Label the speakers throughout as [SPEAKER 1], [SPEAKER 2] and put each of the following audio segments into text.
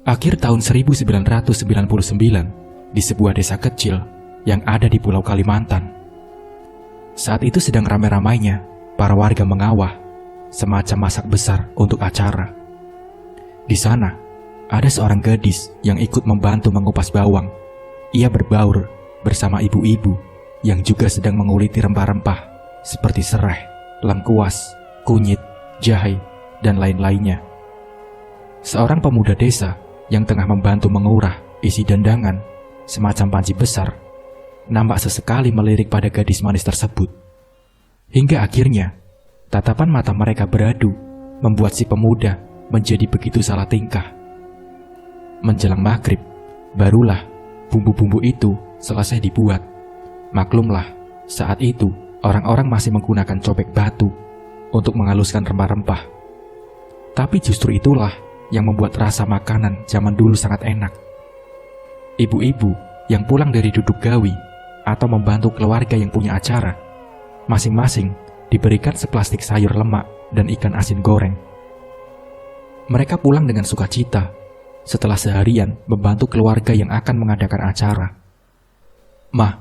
[SPEAKER 1] Akhir tahun 1999, di sebuah desa kecil yang ada di Pulau Kalimantan. Saat itu sedang ramai-ramainya para warga mengawah semacam masak besar untuk acara. Di sana, ada seorang gadis yang ikut membantu mengupas bawang. Ia berbaur bersama ibu-ibu yang juga sedang menguliti rempah-rempah seperti serai, lengkuas, kunyit, jahe, dan lain-lainnya. Seorang pemuda desa yang tengah membantu mengurah isi dandangan semacam panci besar nampak sesekali melirik pada gadis manis tersebut. Hingga akhirnya tatapan mata mereka beradu membuat si pemuda menjadi begitu salah tingkah. Menjelang maghrib, barulah bumbu-bumbu itu selesai dibuat. Maklumlah, saat itu orang-orang masih menggunakan cobek batu untuk menghaluskan rempah-rempah. Tapi justru itulah yang membuat rasa makanan zaman dulu sangat enak. Ibu-ibu yang pulang dari duduk gawi atau membantu keluarga yang punya acara, masing-masing diberikan seplastik sayur lemak dan ikan asin goreng. Mereka pulang dengan sukacita setelah seharian membantu keluarga yang akan mengadakan acara. "Mah,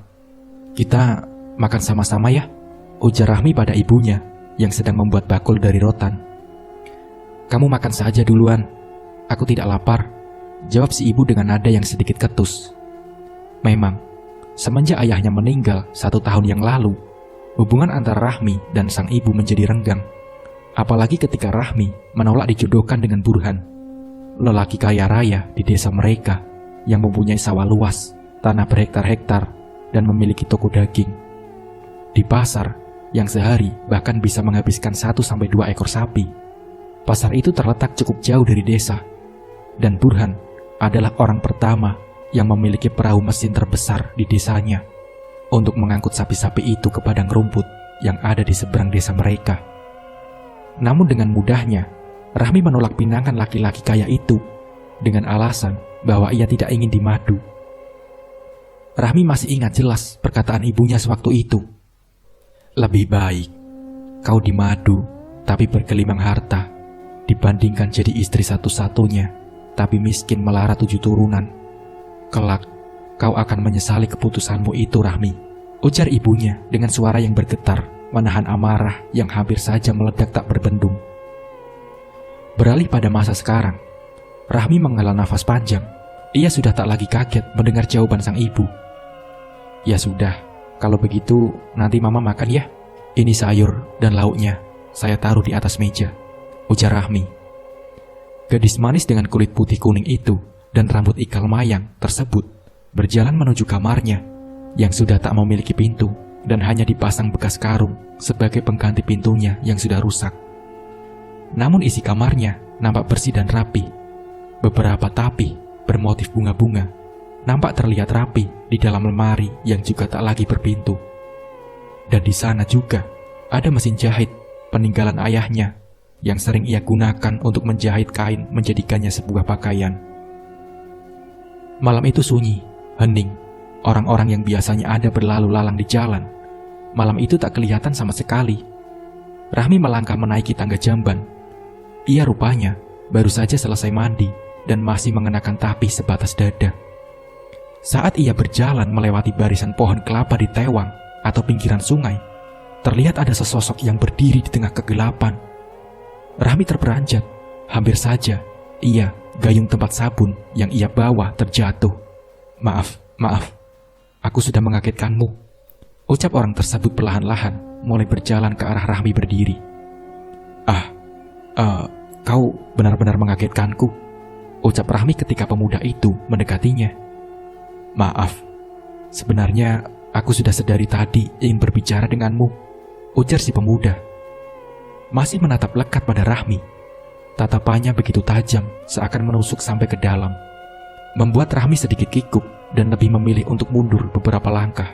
[SPEAKER 1] kita makan sama-sama ya," ujar Rahmi pada ibunya yang sedang membuat bakul dari rotan. "Kamu makan saja duluan, aku tidak lapar," jawab si ibu dengan nada yang sedikit ketus. Memang, semenjak ayahnya meninggal 1 tahun yang lalu, hubungan antara Rahmi dan sang ibu menjadi renggang. Apalagi ketika Rahmi menolak dijodohkan dengan Burhan, lelaki kaya raya di desa mereka yang mempunyai sawah luas, tanah berhektar-hektar, dan memiliki toko daging. Di pasar, yang sehari bahkan bisa menghabiskan 1-2 ekor sapi. Pasar itu terletak cukup jauh dari desa, dan Burhan adalah orang pertama yang memiliki perahu mesin terbesar di desanya untuk mengangkut sapi-sapi itu ke padang rumput yang ada di seberang desa mereka. Namun dengan mudahnya, Rahmi menolak pinangan laki-laki kaya itu dengan alasan bahwa ia tidak ingin dimadu. Rahmi masih ingat jelas perkataan ibunya sewaktu itu. "Lebih baik kau dimadu tapi bergelimang harta dibandingkan jadi istri satu-satunya tapi miskin melara 7 turunan. Kelak kau akan menyesali keputusanmu itu, Rahmi," ujar ibunya dengan suara yang bergetar, menahan amarah yang hampir saja meledak tak berbendung. Beralih pada masa sekarang, Rahmi menghela nafas panjang. Ia sudah tak lagi kaget mendengar jawaban sang ibu. "Ya sudah, kalau begitu nanti mama makan ya. Ini sayur dan lauknya saya taruh di atas meja," ujar Rahmi. Gadis manis dengan kulit putih kuning itu dan rambut ikal mayang tersebut berjalan menuju kamarnya yang sudah tak memiliki pintu dan hanya dipasang bekas karung sebagai pengganti pintunya yang sudah rusak. Namun isi kamarnya nampak bersih dan rapi. Beberapa tapi bermotif bunga-bunga nampak terlihat rapi di dalam lemari yang juga tak lagi berpintu. Dan di sana juga ada mesin jahit peninggalan ayahnya yang sering ia gunakan untuk menjahit kain menjadikannya sebuah pakaian. Malam itu sunyi, hening. Orang-orang yang biasanya ada berlalu lalang di jalan, malam itu tak kelihatan sama sekali. Rahmi melangkah menaiki tangga jamban. Ia rupanya baru saja selesai mandi dan masih mengenakan tapih sebatas dada. Saat ia berjalan melewati barisan pohon kelapa di tewang atau pinggiran sungai, terlihat ada sesosok yang berdiri di tengah kegelapan. Rahmi terperanjat. Hampir saja gayung tempat sabun yang ia bawa terjatuh. Maaf, aku sudah mengagetkanmu," ucap orang tersebut perlahan-lahan mulai berjalan ke arah Rahmi berdiri. Kau benar-benar mengagetkanku," ucap Rahmi ketika pemuda itu mendekatinya. "Maaf, sebenarnya aku sudah sedari tadi ingin berbicara denganmu," ujar si pemuda. Masih menatap lekat pada Rahmi. Tatapannya begitu tajam seakan menusuk sampai ke dalam, membuat Rahmi sedikit kikuk dan lebih memilih untuk mundur beberapa langkah.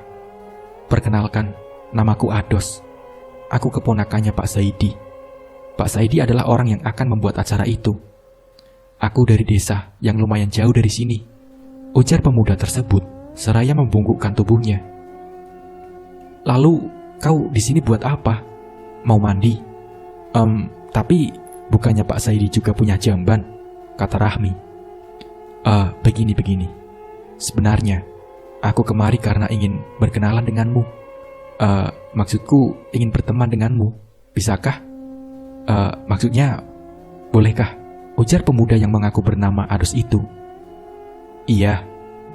[SPEAKER 1] "Perkenalkan, namaku Ados. Aku keponakannya Pak Saidi. Pak Saidi adalah orang yang akan membuat acara itu. Aku dari desa yang lumayan jauh dari sini," ujar pemuda tersebut seraya membungkukkan tubuhnya. "Lalu kau di sini buat apa? Mau mandi?" Tapi bukannya Pak Saidi juga punya jamban," kata Rahmi. Begini. Sebenarnya, aku kemari karena ingin berkenalan denganmu. Maksudku ingin berteman denganmu. Bisakah? Maksudnya, bolehkah? Ujar pemuda yang mengaku bernama Ados itu. Iya,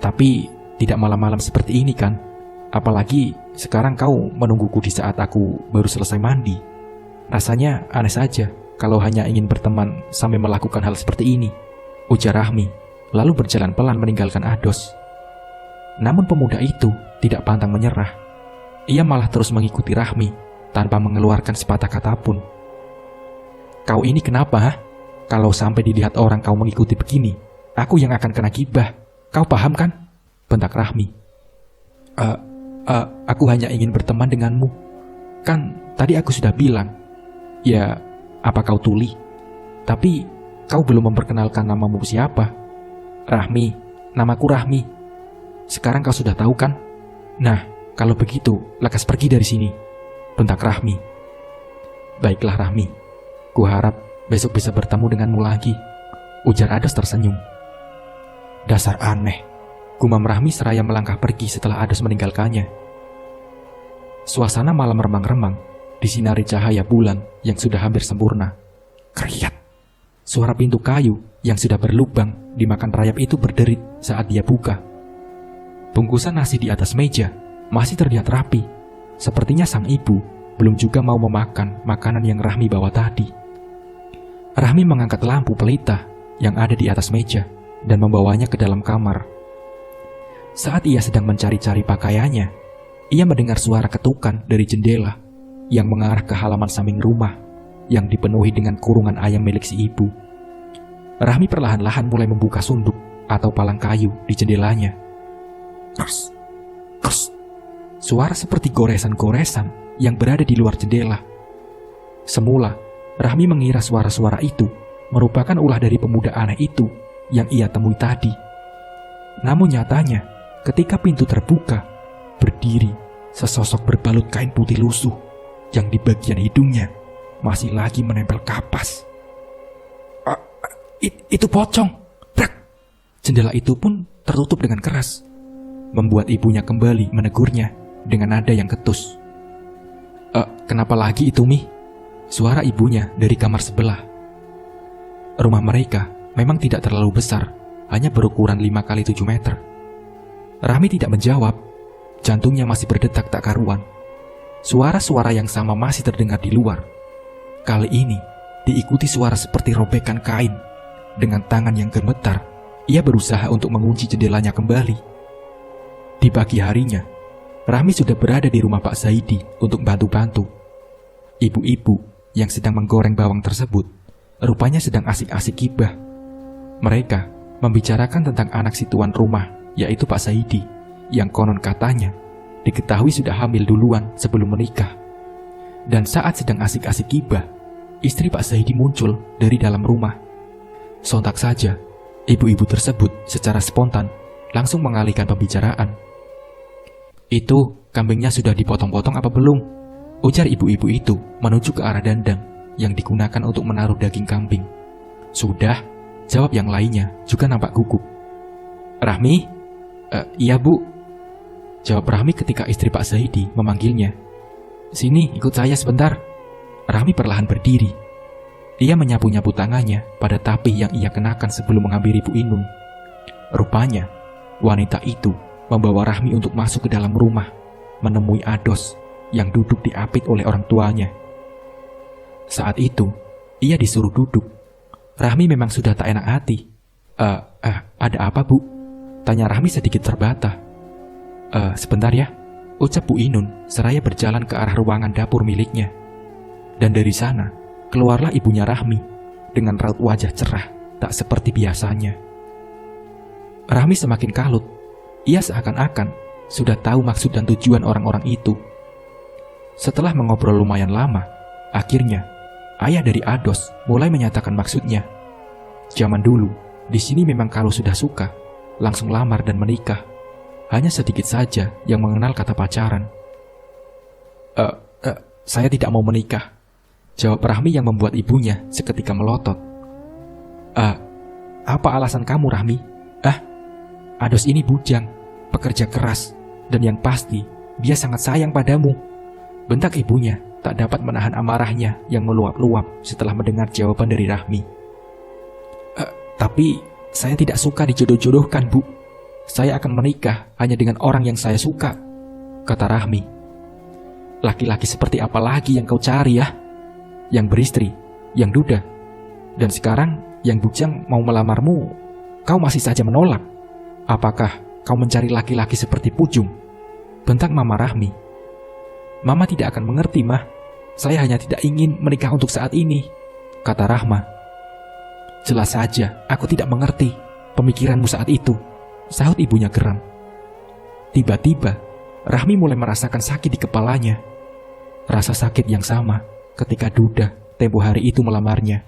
[SPEAKER 1] tapi tidak malam-malam seperti ini kan? Apalagi sekarang kau menungguku di saat aku baru selesai mandi. Rasanya aneh saja kalau hanya ingin berteman sampai melakukan hal seperti ini, ujar Rahmi, lalu berjalan pelan meninggalkan Ados. Namun pemuda itu tidak pantang menyerah. Ia malah terus mengikuti Rahmi tanpa mengeluarkan sepatah kata pun. Kau ini kenapa, ha? Kalau sampai dilihat orang kau mengikuti begini, aku yang akan kena gibah. Kau paham kan? Bentak Rahmi. Aku hanya ingin berteman denganmu. Kan tadi aku sudah bilang. Ya, apa kau tuli? Tapi kau belum memperkenalkan namamu siapa. Rahmi, namaku Rahmi. Sekarang kau sudah tahu kan? Nah, kalau begitu, lekas pergi dari sini, bentak Rahmi. Baiklah Rahmi, kuharap besok bisa bertemu denganmu lagi, ujar Ados tersenyum. Dasar aneh, gumam Rahmi seraya melangkah pergi setelah Ados meninggalkannya. Suasana malam remang-remang, disinari cahaya bulan yang sudah hampir sempurna. Kriat! Suara pintu kayu yang sudah berlubang dimakan rayap itu berderit saat dia buka. Bungkusan nasi di atas meja masih terlihat rapi. Sepertinya sang ibu belum juga mau memakan makanan yang Rahmi bawa tadi. Rahmi mengangkat lampu pelita yang ada di atas meja dan membawanya ke dalam kamar. Saat ia sedang mencari-cari pakaiannya, ia mendengar suara ketukan dari jendela yang mengarah ke halaman samping rumah yang dipenuhi dengan kurungan ayam milik si ibu. Rahmi perlahan-lahan mulai membuka sunduk atau palang kayu di jendelanya. Kers, kers. Suara seperti goresan-goresan yang berada di luar jendela. Semula, Rahmi mengira suara-suara itu merupakan ulah dari pemuda aneh itu yang ia temui tadi. Namun nyatanya, ketika pintu terbuka, berdiri sesosok berbalut kain putih lusuh yang di bagian hidungnya masih lagi menempel kapas. Itu pocong. Brak. Jendela itu pun tertutup dengan keras, membuat ibunya kembali menegurnya dengan nada yang ketus. Kenapa lagi itu, Mi? Suara ibunya dari kamar sebelah. Rumah mereka memang tidak terlalu besar, hanya berukuran 5x7 meter. Rahmi tidak menjawab. Jantungnya masih berdetak tak karuan. Suara-suara yang sama masih terdengar di luar. Kali ini diikuti suara seperti robekan kain. Dengan tangan yang gemetar, ia berusaha untuk mengunci jendelanya kembali. Di pagi harinya, Rahmi sudah berada di rumah Pak Zaidi untuk bantu-bantu. Ibu-ibu yang sedang menggoreng bawang tersebut rupanya sedang asik-asik gibah. Mereka membicarakan tentang anak si tuan rumah, yaitu Pak Zaidi, yang konon katanya diketahui sudah hamil duluan sebelum menikah. Dan saat sedang asik-asik gibah, istri Pak Zaidi muncul dari dalam rumah. Sontak saja, ibu-ibu tersebut secara spontan langsung mengalihkan pembicaraan. Itu kambingnya sudah dipotong-potong apa belum? Ujar ibu-ibu itu menuju ke arah dandang yang digunakan untuk menaruh daging kambing. Sudah, jawab yang lainnya juga nampak gugup. Rahmi? Iya bu, jawab Rahmi ketika istri Pak Zaidi memanggilnya. Sini, ikut saya sebentar. Rahmi perlahan berdiri. Ia menyapu-nyapu tangannya pada tapih yang ia kenakan sebelum menghampiri Bu Inun. Rupanya, wanita itu membawa Rahmi untuk masuk ke dalam rumah, menemui Ados yang duduk diapit oleh orang tuanya. Saat itu, ia disuruh duduk. Rahmi memang sudah tak enak hati. Ada apa bu? Tanya Rahmi sedikit terbata. Sebentar ya, ucap Bu Inun seraya berjalan ke arah ruangan dapur miliknya. Dan dari sana, keluarlah ibunya Rahmi dengan raut wajah cerah tak seperti biasanya. Rahmi semakin kalut. Ia seakan-akan sudah tahu maksud dan tujuan orang-orang itu. Setelah mengobrol lumayan lama, akhirnya ayah dari Ados mulai menyatakan maksudnya. Zaman dulu, di sini memang kalau sudah suka, langsung lamar dan menikah. Hanya sedikit saja yang mengenal kata pacaran. Saya tidak mau menikah, jawab Rahmi yang membuat ibunya seketika melotot. Apa alasan kamu, Rahmi? Ah, Ados ini bujang, pekerja keras, dan yang pasti dia sangat sayang padamu. Bentak ibunya tak dapat menahan amarahnya yang meluap-luap setelah mendengar jawaban dari Rahmi. Tapi saya tidak suka dijodoh-jodohkan, Bu. Saya akan menikah hanya dengan orang yang saya suka, kata Rahmi. Laki-laki seperti apa lagi yang kau cari ya? Yang beristri, yang duda. Dan sekarang yang bujang mau melamarmu, kau masih saja menolak. Apakah kau mencari laki-laki seperti Pujung? Bentak Mama Rahmi. Mama tidak akan mengerti, Mah. Saya hanya tidak ingin menikah untuk saat ini, kata Rahma. Jelas saja, aku tidak mengerti pemikiranmu saat itu, sahut ibunya geram. Tiba-tiba, Rahmi mulai merasakan sakit di kepalanya. Rasa sakit yang sama ketika Duda tempo hari itu melamarnya.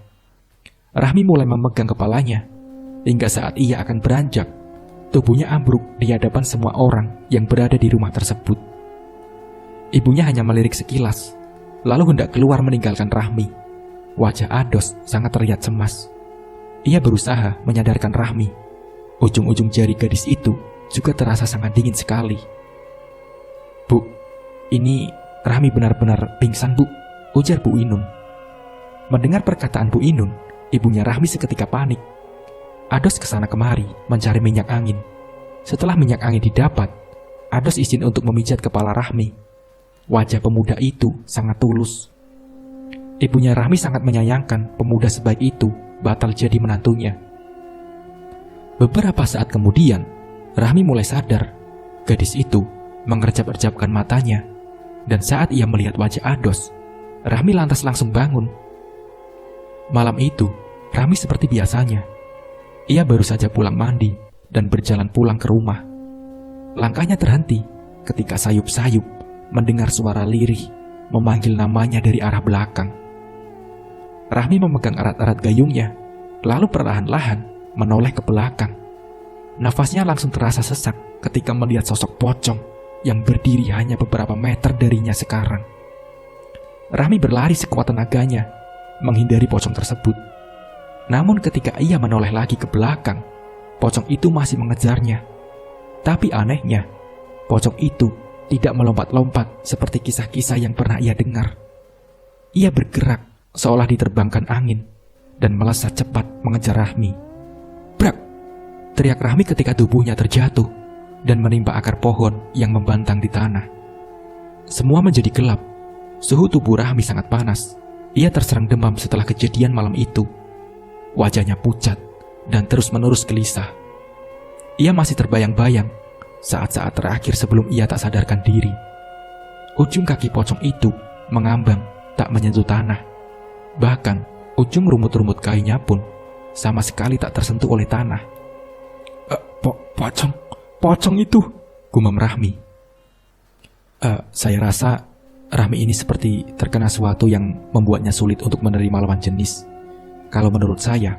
[SPEAKER 1] Rahmi mulai memegang kepalanya, hingga saat ia akan beranjak, tubuhnya ambruk di hadapan semua orang yang berada di rumah tersebut. Ibunya hanya melirik sekilas, lalu hendak keluar meninggalkan Rahmi. Wajah Ados sangat terlihat cemas. Ia berusaha menyadarkan Rahmi. Ujung-ujung jari gadis itu juga terasa sangat dingin sekali. Bu, ini Rahmi benar-benar pingsan, Bu, ujar Bu Inun. Mendengar perkataan Bu Inun, ibunya Rahmi seketika panik. Ados kesana kemari mencari minyak angin. Setelah minyak angin didapat, Ados izin untuk memijat kepala Rahmi. Wajah pemuda itu sangat tulus. Ibunya Rahmi sangat menyayangkan pemuda sebaik itu batal jadi menantunya. Beberapa saat kemudian, Rahmi mulai sadar. Gadis itu mengerjap-erjapkan matanya, dan saat ia melihat wajah Ados, Rahmi lantas langsung bangun. Malam itu, Rahmi seperti biasanya. Ia baru saja pulang mandi dan berjalan pulang ke rumah. Langkahnya terhenti ketika sayup-sayup mendengar suara lirih memanggil namanya dari arah belakang. Rahmi memegang erat-erat gayungnya, lalu perlahan-lahan menoleh ke belakang. Nafasnya langsung terasa sesak ketika melihat sosok pocong yang berdiri hanya beberapa meter darinya sekarang. Rahmi berlari sekuat tenaganya, menghindari pocong tersebut. Namun ketika ia menoleh lagi ke belakang, pocong itu masih mengejarnya. Tapi anehnya, pocong itu tidak melompat-lompat seperti kisah-kisah yang pernah ia dengar. Ia bergerak seolah diterbangkan angin dan melesat cepat mengejar Rahmi. Brak! Teriak Rahmi ketika tubuhnya terjatuh dan menimpa akar pohon yang membantang di tanah. Semua menjadi gelap. Suhu tubuh Rahmi sangat panas. Ia terserang demam setelah kejadian malam itu. Wajahnya pucat dan terus-menerus gelisah. Ia masih terbayang-bayang saat-saat terakhir sebelum ia tak sadarkan diri. Ujung kaki pocong itu mengambang tak menyentuh tanah. Bahkan ujung rumut-rumut kainnya pun sama sekali tak tersentuh oleh tanah. Pocong itu, gumam Rahmi. Saya rasa Rahmi ini seperti terkena sesuatu yang membuatnya sulit untuk menerima lawan jenis. Kalau menurut saya,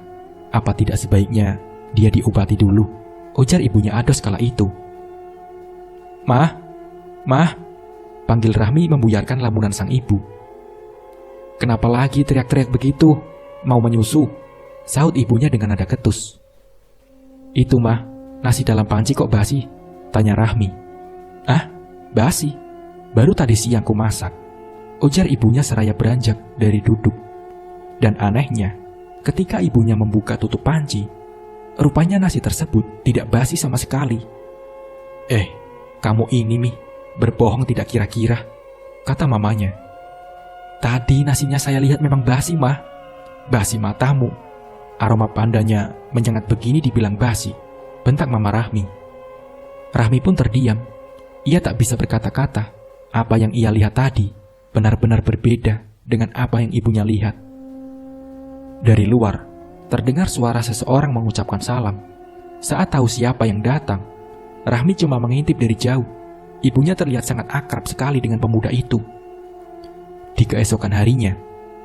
[SPEAKER 1] apa tidak sebaiknya dia diobati dulu, ujar ibunya Ados kala itu. Mah, panggil Rahmi membuyarkan lamunan sang ibu. Kenapa lagi teriak-teriak begitu? Mau menyusu? Sahut ibunya dengan nada ketus. Itu mah, nasi dalam panci kok basi? Tanya Rahmi. Basi? Baru tadi siang ku masak, ujar ibunya seraya beranjak dari duduk. Dan anehnya, ketika ibunya membuka tutup panci, rupanya nasi tersebut tidak basi sama sekali. Kamu ini Mi, berbohong tidak kira-kira, kata mamanya. Tadi nasinya saya lihat memang basi, Mah. Basi matamu. Aroma pandanya menyengat begini dibilang basi, bentak Mama Rahmi. Rahmi pun terdiam. Ia tak bisa berkata-kata. Apa yang ia lihat tadi benar-benar berbeda dengan apa yang ibunya lihat. Dari luar, terdengar suara seseorang mengucapkan salam. Saat tahu siapa yang datang, Rahmi cuma mengintip dari jauh. Ibunya terlihat sangat akrab sekali dengan pemuda itu. Di keesokan harinya,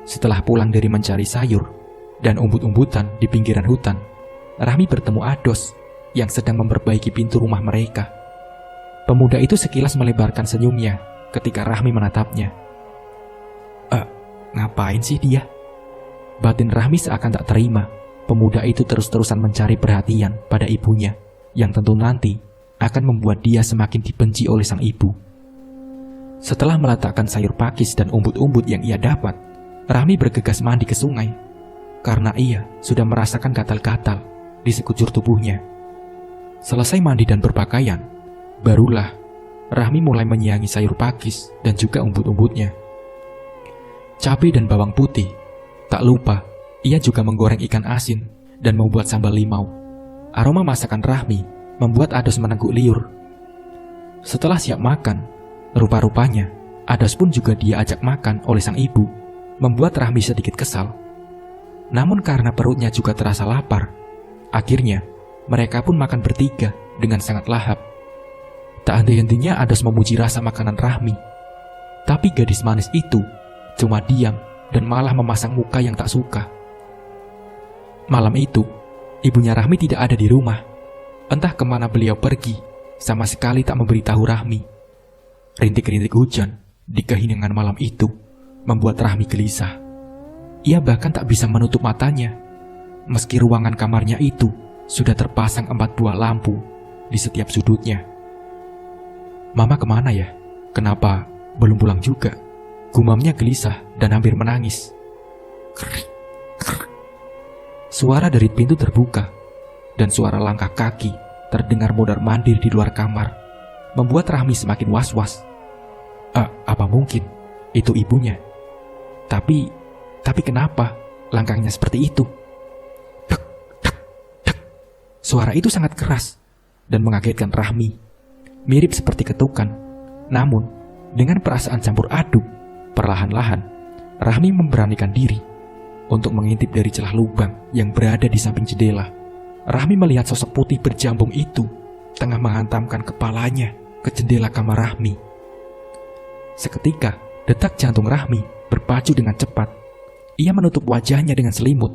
[SPEAKER 1] setelah pulang dari mencari sayur dan umbut-umbutan di pinggiran hutan, Rahmi bertemu Ados yang sedang memperbaiki pintu rumah mereka. Pemuda itu sekilas melebarkan senyumnya ketika Rahmi menatapnya. Ngapain sih dia? Batin Rahmi seakan tak terima pemuda itu terus-terusan mencari perhatian pada ibunya. yang tentu nanti akan membuat dia semakin dibenci oleh sang ibu. Setelah meletakkan sayur pakis dan umbut-umbut yang ia dapat, Rahmi bergegas mandi ke sungai karena ia sudah merasakan gatal-gatal di sekujur tubuhnya. Selesai mandi dan berpakaian, barulah Rahmi mulai menyiangi sayur pakis dan juga umbut-umbutnya. Cabai dan bawang putih, tak lupa ia juga menggoreng ikan asin dan membuat sambal limau. Aroma masakan Rahmi membuat Ados menengguk liur. Setelah siap makan, rupa-rupanya Ados pun juga dia ajak makan oleh sang ibu, membuat Rahmi sedikit kesal. Namun karena perutnya juga terasa lapar, akhirnya mereka pun makan bertiga dengan sangat lahap. Tak henti-hentinya Ados memuji rasa makanan Rahmi. Tapi gadis manis itu cuma diam dan malah memasang muka yang tak suka. Malam itu, ibunya Rahmi tidak ada di rumah. Entah kemana beliau pergi, sama sekali tak memberitahu Rahmi. Rintik-rintik hujan di keheningan malam itu membuat Rahmi gelisah. Ia bahkan tak bisa menutup matanya, meski ruangan kamarnya itu sudah terpasang 4 buah lampu di setiap sudutnya. Mama kemana ya? Kenapa belum pulang juga? Gumamnya gelisah dan hampir menangis. Suara dari pintu terbuka dan suara langkah kaki terdengar mondar-mandir di luar kamar, membuat Rahmi semakin was-was. Apa mungkin itu ibunya? Tapi kenapa langkahnya seperti itu? Tek, tek, tek. Suara itu sangat keras dan mengagetkan Rahmi. Mirip seperti ketukan. Namun, dengan perasaan campur aduk, perlahan-lahan Rahmi memberanikan diri untuk mengintip dari celah lubang yang berada di samping jendela. Rahmi melihat sosok putih berjambung itu tengah menghantamkan kepalanya ke jendela kamar Rahmi. Seketika, detak jantung Rahmi berpacu dengan cepat. Ia menutup wajahnya dengan selimut.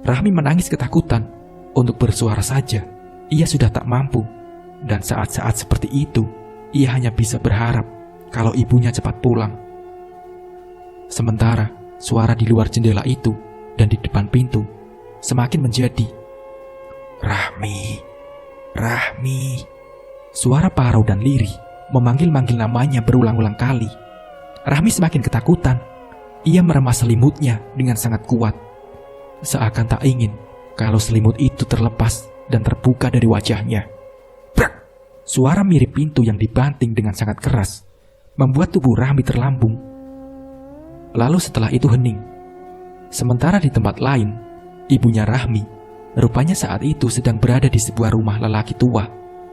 [SPEAKER 1] Rahmi menangis ketakutan. Untuk bersuara saja, ia sudah tak mampu. Dan saat-saat seperti itu, ia hanya bisa berharap kalau ibunya cepat pulang. Sementara suara di luar jendela itu dan di depan pintu semakin menjadi. Rahmi, Rahmi. Suara parau dan lirih memanggil-manggil namanya berulang-ulang kali. Rahmi semakin ketakutan. Ia meremas selimutnya dengan sangat kuat, seakan tak ingin kalau selimut itu terlepas dan terbuka dari wajahnya. Brak! Suara mirip pintu yang dibanting dengan sangat keras membuat tubuh Rahmi terlambung. Lalu setelah itu hening. Sementara di tempat lain, ibunya Rahmi rupanya saat itu sedang berada di sebuah rumah lelaki tua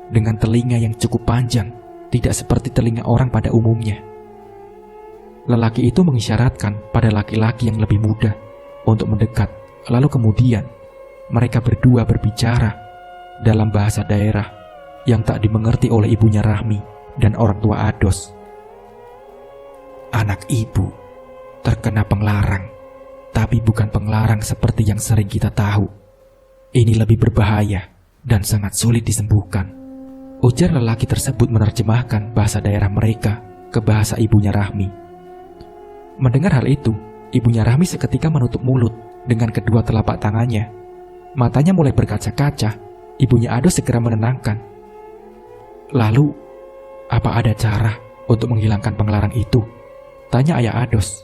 [SPEAKER 1] dengan telinga yang cukup panjang, tidak seperti telinga orang pada umumnya. Lelaki itu mengisyaratkan pada laki-laki yang lebih muda untuk mendekat. Lalu kemudian mereka berdua berbicara dalam bahasa daerah yang tak dimengerti oleh ibunya Rahmi dan orang tua Ados. Anak ibu terkena penglarang, tapi bukan penglarang seperti yang sering kita tahu. Ini lebih berbahaya dan sangat sulit disembuhkan, ujar lelaki tersebut menerjemahkan bahasa daerah mereka ke bahasa ibunya Rahmi. Mendengar hal itu, ibunya Rahmi seketika menutup mulut dengan kedua telapak tangannya. Matanya mulai berkaca-kaca. Ibunya Ados segera menenangkan. Lalu, apa ada cara untuk menghilangkan penglarang itu? Tanya ayah Ados.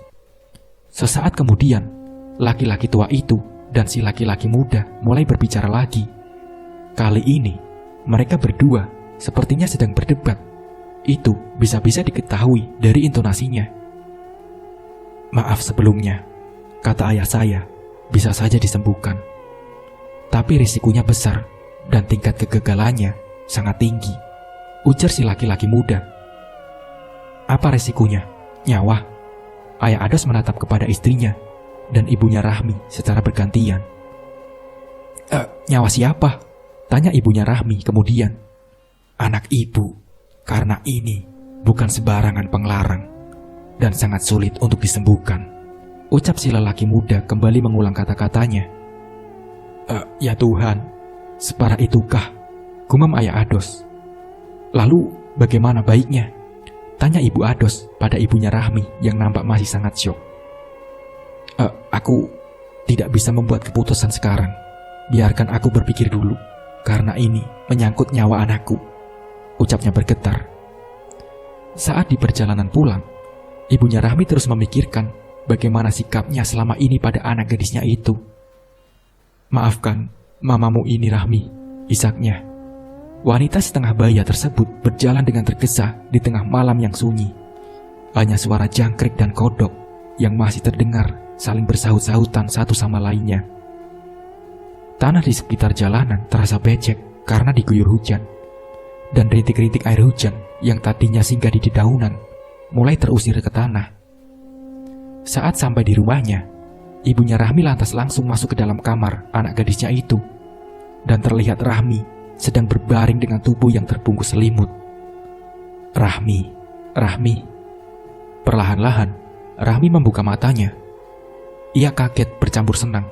[SPEAKER 1] Sesaat kemudian, laki-laki tua itu dan si laki-laki muda mulai berbicara lagi. Kali ini, mereka berdua sepertinya sedang berdebat. Itu bisa-bisa diketahui dari intonasinya. Maaf sebelumnya, kata ayah saya, bisa saja disembuhkan. Tapi risikonya besar dan tingkat kegagalannya sangat tinggi, ujar si laki-laki muda. Apa risikonya? Nyawa? Ayah Ados menatap kepada istrinya dan ibunya Rahmi secara bergantian. Nyawa siapa? Tanya ibunya Rahmi kemudian. Anak ibu, karena ini bukan sembarangan penglarang dan sangat sulit untuk disembuhkan, ucap si lelaki muda kembali mengulang kata-katanya. Ya Tuhan, separah itukah? Gumam ayah Ados. Lalu bagaimana baiknya? Tanya ibu Ados pada ibunya Rahmi yang nampak masih sangat syok. Aku tidak bisa membuat keputusan sekarang. Biarkan aku berpikir dulu, karena ini menyangkut nyawa anakku, ucapnya bergetar. Saat di perjalanan pulang, ibunya Rahmi terus memikirkan bagaimana sikapnya selama ini pada anak gadisnya itu. Maafkan mamamu ini Rahmi, isaknya. Wanita setengah baya tersebut berjalan dengan tergesa di tengah malam yang sunyi. Hanya suara jangkrik dan kodok yang masih terdengar saling bersahut-sahutan satu sama lainnya. Tanah di sekitar jalanan terasa becek karena diguyur hujan. Dan rintik-rintik air hujan yang tadinya singgah di dedaunan mulai terusir ke tanah. Saat sampai di rumahnya, ibunya Rahmi lantas langsung masuk ke dalam kamar anak gadisnya itu. Dan terlihat Rahmi sedang berbaring dengan tubuh yang terbungkus selimut. Rahmi. Perlahan-lahan, Rahmi membuka matanya. Ia kaget bercampur senang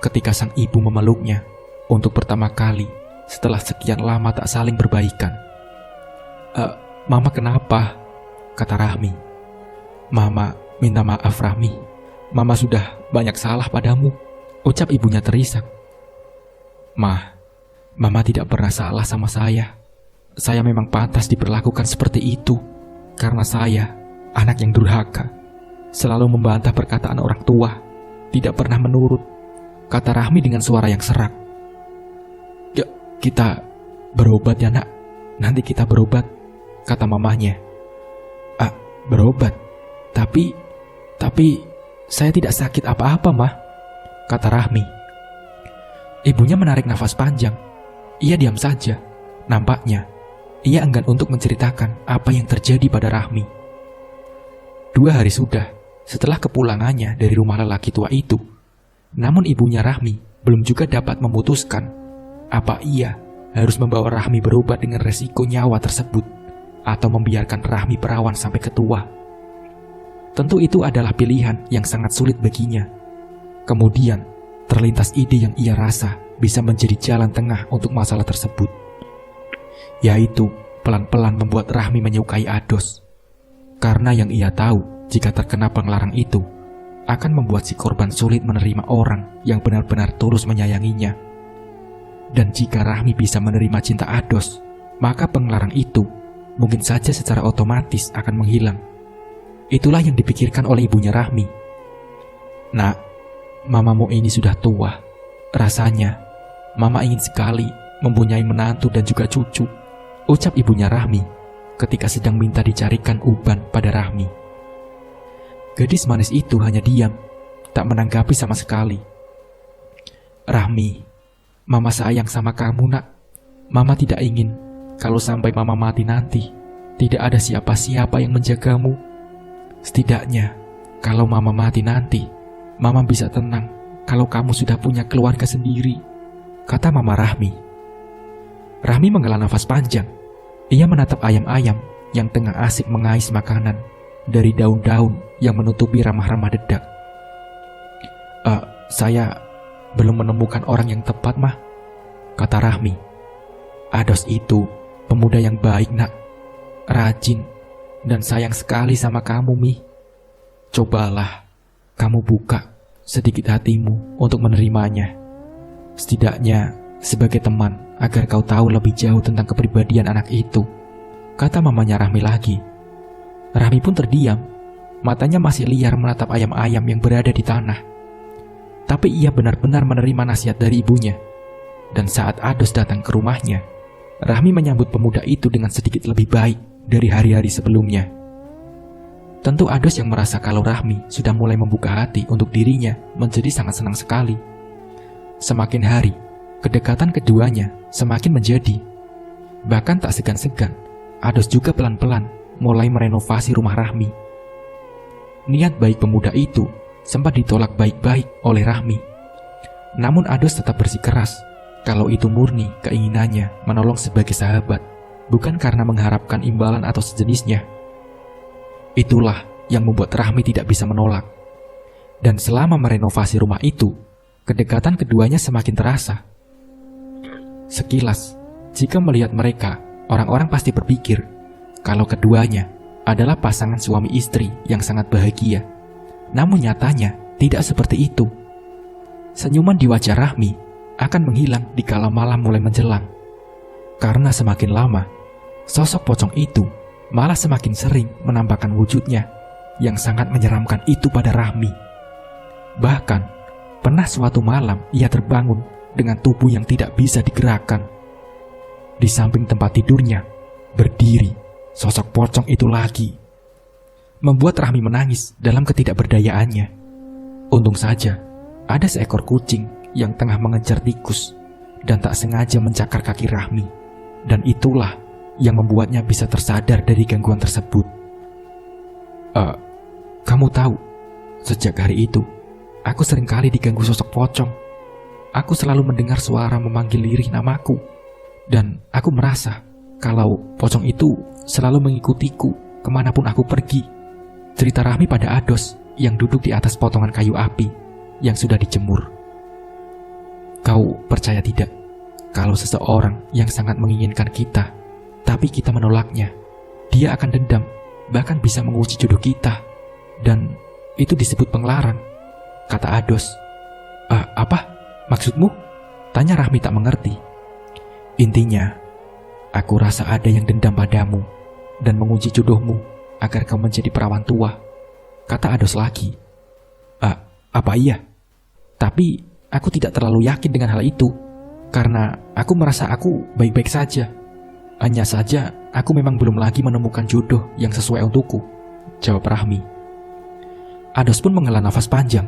[SPEAKER 1] ketika sang ibu memeluknya untuk pertama kali setelah sekian lama tak saling berbaikan. Mama kenapa? Kata Rahmi. Mama minta maaf Rahmi. Mama sudah banyak salah padamu, ucap ibunya terisak. Mama tidak pernah salah sama saya. Saya memang pantas diperlakukan seperti itu karena saya anak yang durhaka, selalu membantah perkataan orang tua, tidak pernah menurut, kata Rahmi dengan suara yang serak. Ya, kita berobat ya nak, nanti kita berobat, kata mamanya. Berobat? Tapi saya tidak sakit apa-apa mah, kata Rahmi. Ibunya menarik nafas panjang. Ia diam saja. Nampaknya ia enggan untuk menceritakan apa yang terjadi pada Rahmi. 2 hari sudah setelah kepulangannya dari rumah lelaki tua itu. Namun ibunya Rahmi belum juga dapat memutuskan apa ia harus membawa Rahmi berobat dengan resiko nyawa tersebut atau membiarkan Rahmi perawan sampai ketua. Tentu itu adalah pilihan yang sangat sulit baginya. Kemudian terlintas ide yang ia rasa bisa menjadi jalan tengah untuk masalah tersebut, yaitu pelan-pelan membuat Rahmi menyukai Ados. Karena yang ia tahu, jika terkena penglarang itu akan membuat si korban sulit menerima orang yang benar-benar tulus menyayanginya. Dan jika Rahmi bisa menerima cinta Ados, maka penglarang itu mungkin saja secara otomatis akan menghilang. Itulah yang dipikirkan oleh ibunya Rahmi. Nak, mamamu ini sudah tua. Rasanya mama ingin sekali mempunyai menantu dan juga cucu, ucap ibunya Rahmi ketika sedang minta dicarikan uban pada Rahmi. Gadis manis itu hanya diam, tak menanggapi sama sekali. Rahmi, mama sayang sama kamu nak. Mama tidak ingin kalau sampai mama mati nanti tidak ada siapa-siapa yang menjagamu. Setidaknya kalau mama mati nanti, mama bisa tenang kalau kamu sudah punya keluarga sendiri, kata mama Rahmi. Rahmi menghela nafas panjang. Ia menatap ayam-ayam yang tengah asik mengais makanan dari daun-daun yang menutupi ramah-ramah dedak. Saya belum menemukan orang yang tepat mah, kata Rahmi. Ados itu pemuda yang baik nak, rajin dan sayang sekali sama kamu Mi. Cobalah kamu buka sedikit hatimu untuk menerimanya. Setidaknya sebagai teman agar kau tahu lebih jauh tentang kepribadian anak itu, kata mamanya Rahmi lagi. Rahmi pun terdiam, matanya masih liar menatap ayam-ayam yang berada di tanah. Tapi ia benar-benar menerima nasihat dari ibunya. Dan saat Ados datang ke rumahnya, Rahmi menyambut pemuda itu dengan sedikit lebih baik dari hari-hari sebelumnya. Tentu Ados yang merasa kalau Rahmi sudah mulai membuka hati untuk dirinya menjadi sangat senang sekali. Semakin hari, kedekatan keduanya semakin menjadi. Bahkan tak segan-segan, Ados juga pelan-pelan mulai merenovasi rumah Rahmi. Niat baik pemuda itu sempat ditolak baik-baik oleh Rahmi. Namun Ados tetap bersikeras kalau itu murni keinginannya menolong sebagai sahabat, bukan karena mengharapkan imbalan atau sejenisnya. Itulah yang membuat Rahmi tidak bisa menolak. Dan selama merenovasi rumah itu, kedekatan keduanya semakin terasa. Sekilas, jika melihat mereka, orang-orang pasti berpikir kalau keduanya adalah pasangan suami istri yang sangat bahagia. Namun nyatanya tidak seperti itu. Senyuman di wajah Rahmi akan menghilang dikala malam mulai menjelang. Karena semakin lama, sosok pocong itu malah semakin sering menampakkan wujudnya yang sangat menyeramkan itu pada Rahmi. Bahkan, pernah suatu malam ia terbangun dengan tubuh yang tidak bisa digerakkan. Di samping tempat tidurnya, berdiri sosok pocong itu lagi. Membuat Rahmi menangis dalam ketidakberdayaannya. Untung saja, ada seekor kucing yang tengah mengejar tikus dan tak sengaja mencakar kaki Rahmi. Dan itulah yang membuatnya bisa tersadar dari gangguan tersebut. Kamu tahu, sejak hari itu, aku seringkali diganggu sosok pocong. Aku selalu mendengar suara memanggil lirih namaku. Dan aku merasa kalau pocong itu selalu mengikutiku kemanapun aku pergi. Cerita Rahmi pada Ados yang duduk di atas potongan kayu api yang sudah dijemur. Kau percaya tidak? Kalau seseorang yang sangat menginginkan kita, tapi kita menolaknya, dia akan dendam, bahkan bisa menguji jodoh kita. Dan itu disebut pengelarang, kata Ados. Apa? Maksudmu? Tanya Rahmi tak mengerti. Intinya, aku rasa ada yang dendam padamu dan menguji jodohmu agar kau menjadi perawan tua, kata Ados lagi. Apa iya? Tapi aku tidak terlalu yakin dengan hal itu. Karena aku merasa aku baik-baik saja. Hanya saja aku memang belum lagi menemukan jodoh yang sesuai untukku, jawab Rahmi. Ados pun menghela nafas panjang.